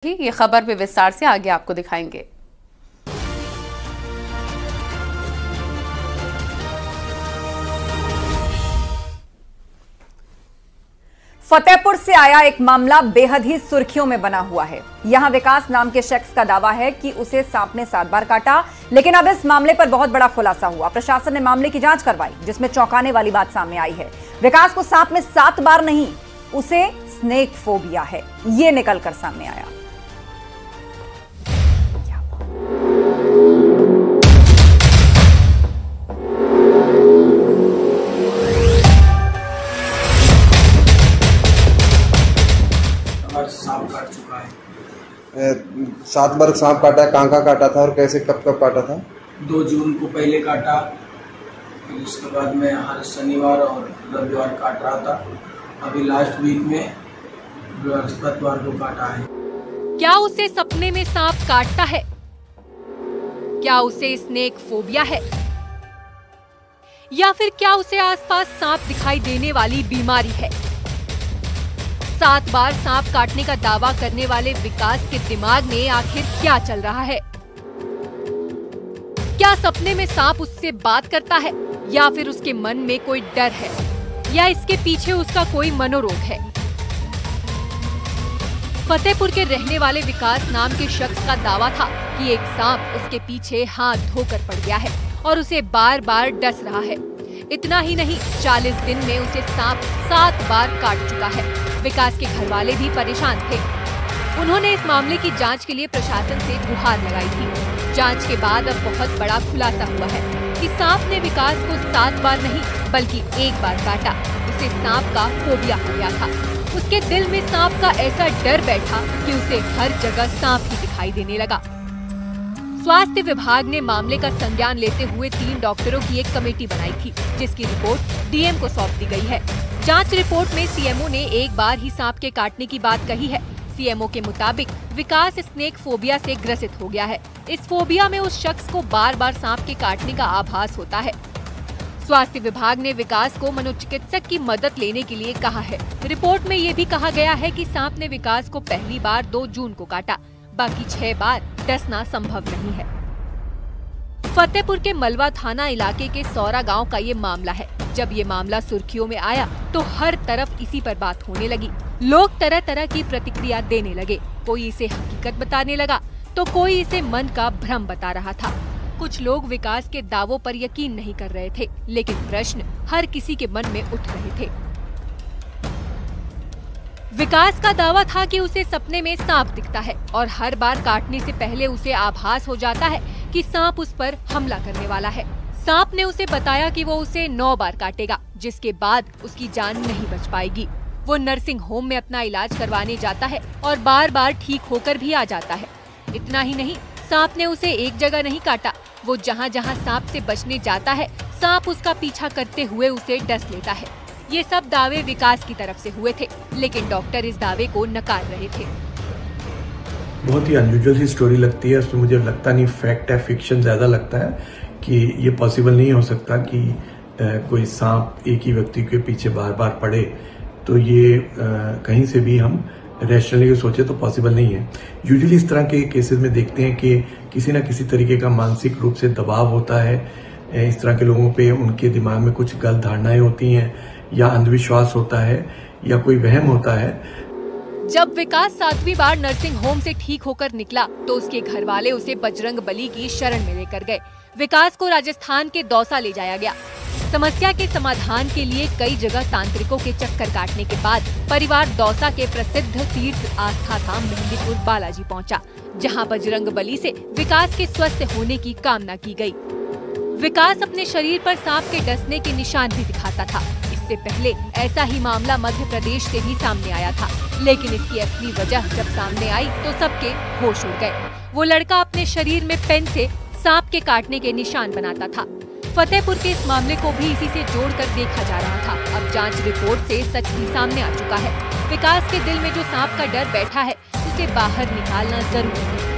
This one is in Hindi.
ये खबर भी विस्तार से आगे आपको दिखाएंगे। फतेहपुर से आया एक मामला बेहद ही सुर्खियों में बना हुआ है। यहां विकास नाम के शख्स का दावा है कि उसे सांप ने 7 बार काटा, लेकिन अब इस मामले पर बहुत बड़ा खुलासा हुआ। प्रशासन ने मामले की जांच करवाई, जिसमें चौंकाने वाली बात सामने आई है। विकास को सांप में 7 बार नहीं, उसे स्नेक फोबिया है, ये निकलकर सामने आया। सांप काट चुका है। 7 बार सांप काटा है। कहाँ काटा था और कैसे कब काटा था? 2 जून को पहले काटा, फिर उसके बाद में हर शनिवार और रविवार काट रहा था। अभी लास्ट वीक में बृहस्पतिवार को काटा है। क्या उसे सपने में सांप काटता है? क्या उसे स्नेक फोबिया है? या फिर क्या उसे आसपास सांप दिखाई देने वाली बीमारी है? 7 बार सांप काटने का दावा करने वाले विकास के दिमाग में आखिर क्या चल रहा है? क्या सपने में सांप उससे बात करता है, या फिर उसके मन में कोई डर है, या इसके पीछे उसका कोई मनोरोग है? फतेहपुर के रहने वाले विकास नाम के शख्स का दावा था कि एक सांप उसके पीछे हाथ धोकर पड़ गया है और उसे बार बार डस रहा है। इतना ही नहीं, 40 दिन में उसे सांप 7 बार काट चुका है। विकास के घर वाले भी परेशान थे। उन्होंने इस मामले की जांच के लिए प्रशासन से गुहार लगाई थी। जांच के बाद अब बहुत बड़ा खुलासा हुआ है कि सांप ने विकास को 7 बार नहीं बल्कि 1 बार काटा। उसे सांप का फोबिया हो गया था। उसके दिल में सांप का ऐसा डर बैठा कि उसे हर जगह सांप ही दिखाई देने लगा। स्वास्थ्य विभाग ने मामले का संज्ञान लेते हुए 3 डॉक्टरों की एक कमेटी बनाई थी, जिसकी रिपोर्ट डीएम को सौंप दी गई है। जांच रिपोर्ट में सीएमओ ने 1 बार ही सांप के काटने की बात कही है। सीएमओ के मुताबिक विकास स्नेक फोबिया से ग्रसित हो गया है। इस फोबिया में उस शख्स को बार बार सांप के काटने का आभास होता है। स्वास्थ्य विभाग ने विकास को मनोचिकित्सक की मदद लेने के लिए कहा है। रिपोर्ट में ये भी कहा गया है कि सांप ने विकास को पहली बार 2 जून को काटा, बाकी 6 बार डसना संभव नहीं है। फतेहपुर के मलवा थाना इलाके के सौरा गांव का ये मामला है। जब ये मामला सुर्खियों में आया तो हर तरफ इसी पर बात होने लगी। लोग तरह तरह की प्रतिक्रिया देने लगे। कोई इसे हकीकत बताने लगा तो कोई इसे मन का भ्रम बता रहा था। कुछ लोग विकास के दावों पर यकीन नहीं कर रहे थे, लेकिन प्रश्न हर किसी के मन में उठ रहे थे। विकास का दावा था कि उसे सपने में सांप दिखता है और हर बार काटने से पहले उसे आभास हो जाता है कि सांप उस पर हमला करने वाला है। सांप ने उसे बताया कि वो उसे 9 बार काटेगा, जिसके बाद उसकी जान नहीं बच पाएगी। वो नर्सिंग होम में अपना इलाज करवाने जाता है और बार बार ठीक होकर भी आ जाता है। इतना ही नहीं, सांप ने उसे एक जगह नहीं काटा। वो जहाँ जहाँ सांप से बचने जाता है, सांप उसका पीछा करते हुए उसे डस लेता है। ये सब दावे विकास की तरफ से हुए थे, लेकिन डॉक्टर इस दावे को नकार रहे थे। बहुत ही अनयूजुअल सी स्टोरी लगती है। उसमें मुझे लगता नहीं फैक्ट है, फिक्शन ज्यादा लगता है कि ये पॉसिबल नहीं हो सकता कि कोई सांप एक ही व्यक्ति के पीछे बार बार पड़े। तो ये कहीं से भी हम रैशनली सोचे तो पॉसिबल नहीं है। यूजुअली इस तरह के केसेस में देखते हैं कि किसी न किसी तरीके का मानसिक रूप से दबाव होता है। इस तरह के लोगों पे उनके दिमाग में कुछ गलत धारणाएं होती हैं, या अंधविश्वास होता है, या कोई वहम होता है। जब विकास 7वीं बार नर्सिंग होम से ठीक होकर निकला तो उसके घर वाले उसे बजरंग बली की शरण में लेकर गए। विकास को राजस्थान के दौसा ले जाया गया। समस्या के समाधान के लिए कई जगह तांत्रिकों के चक्कर काटने के बाद परिवार दौसा के प्रसिद्ध तीर्थ आस्था धाम मेहंदीपुर बालाजी पहुंचा, जहां बजरंग बली से विकास के स्वस्थ होने की कामना की गई। विकास अपने शरीर पर सांप के डसने के निशान भी दिखाता था। इससे पहले ऐसा ही मामला मध्य प्रदेश से भी सामने आया था, लेकिन इसकी असली वजह जब सामने आई तो सबके होश उड़ गए। वो लड़का अपने शरीर में पेन से सांप के काटने के निशान बनाता था। फतेहपुर के इस मामले को भी इसी से जोड़कर देखा जा रहा था। अब जांच रिपोर्ट से सच भी सामने आ चुका है। विकास के दिल में जो सांप का डर बैठा है, उसे बाहर निकालना जरूरी है।